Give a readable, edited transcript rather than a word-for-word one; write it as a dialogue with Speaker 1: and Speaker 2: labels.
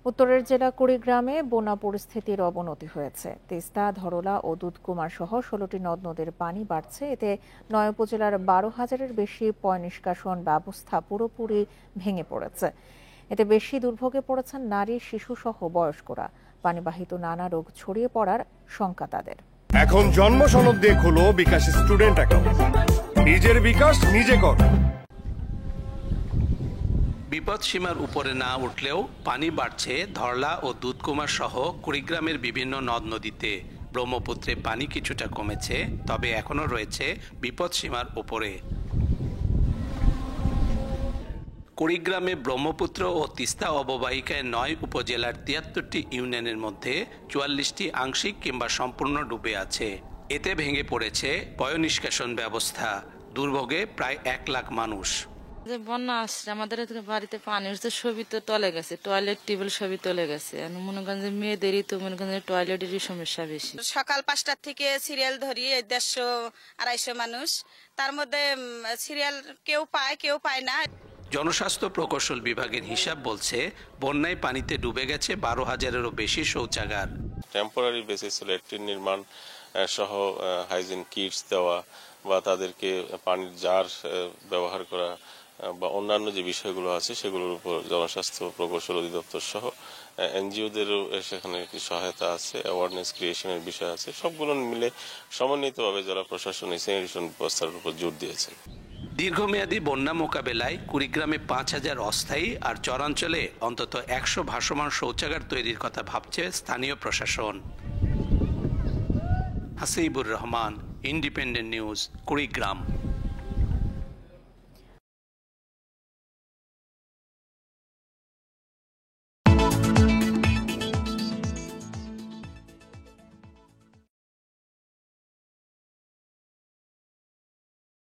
Speaker 1: উত্তরের জেলা কুড়িগ্রামে বন্যা পরিস্থিতির অবনতি হয়েছে। তিস্তা, ধরলা ও দুধকুমার সহ ১৬টি নদ নদীর পানি বাড়ছে। এতে ৯ উপজেলার ১২,০০০-এর বেশি পয় নিষ্কাশন ব্যবস্থা পুরোপুরি ভেঙে পড়েছে। এতে বেশি দুর্ভোগে পড়েছেন নারী, শিশু সহ বয়স্করা। পানিবাহিত নানা রোগ ছড়িয়ে পড়ার শঙ্কা তাদের।
Speaker 2: এখন জন্ম সনদ দিয়ে খোলো বিকাশ স্টুডেন্ট অ্যাকাউন্ট। নিজের বিকাশ নিজে কর।
Speaker 3: বিপদ সীমার উপরে না উঠলেও পানি বাড়ছে ধরলা ও দুধকুমার সহ কুড়িগ্রামের বিভিন্ন নদ নদীতে। ব্রহ্মপুত্রে পানি কিছুটা কমেছে, তবে এখনো রয়েছে বিপদ সীমার উপরে। কুড়িগ্রামে ব্রহ্মপুত্র ও তিস্তা অববাহিকায় ৯ উপজেলার ৭৩টি ইউনিয়নের মধ্যে ৪৪টি আংশিক কিংবা সম্পূর্ণ ডুবে আছে। এতে ভেঙে পড়েছে পয়ঃনিষ্কাশন ব্যবস্থা। দুর্ভোগে প্রায় ১ লাখ মানুষ।
Speaker 4: বন্যা আসছে, আমাদের বাড়িতে পানি উঠছে, সবই তো তলে গেছে, টয়লেট টিউবওয়েল সবই তলে গেছে। মনে করেন যে মেয়েদেরই তো মনে করেন টয়লেটেরই সমস্যা বেশি।
Speaker 5: সকাল ৫টার থেকে সিরিয়াল ধরি ১৫০-২৫০ মানুষ, তার মধ্যে সিরিয়াল কেউ পায় কেউ পায় না।
Speaker 3: জনস্বাস্থ্য প্রকৌশল বিভাগের হিসাব বলছে বন্যায় পানিতে ডুবে গেছে ১২,০০০-এরও বেশি শৌচাগার।
Speaker 6: টেম্পোরারি বেসিস ল্যাট্রিন নির্মাণ সহ হাইজিন কিটস দেওয়া বা তাদেরকে পানির জার ব্যবহার করা বা অন্যান্য যে বিষয়গুলো আছে সেগুলোর উপর জনস্বাস্থ্য প্রকৌশল অধিদপ্তর সহ এনজিওদেরও সেখানে একটি সহায়তা আছে, অ্যাওয়ারনেস ক্রিয়েশনের বিষয় আছে। সবগুলো মিলে সমন্বিতভাবে জেলা প্রশাসন এই স্যানিটেশন ব্যবস্থার উপর জোর দিয়েছে।
Speaker 3: দীর্ঘমেয়াদী বন্যা মোকাবেলায় কুড়িগ্রামে ৫,০০০ অস্থায়ী আর চরাঞ্চলে অন্তত ১০০ ভাসমান শৌচাগার তৈরির কথা ভাবছে স্থানীয় প্রশাসন। Hasibur Rahman, independent news, Kurigram.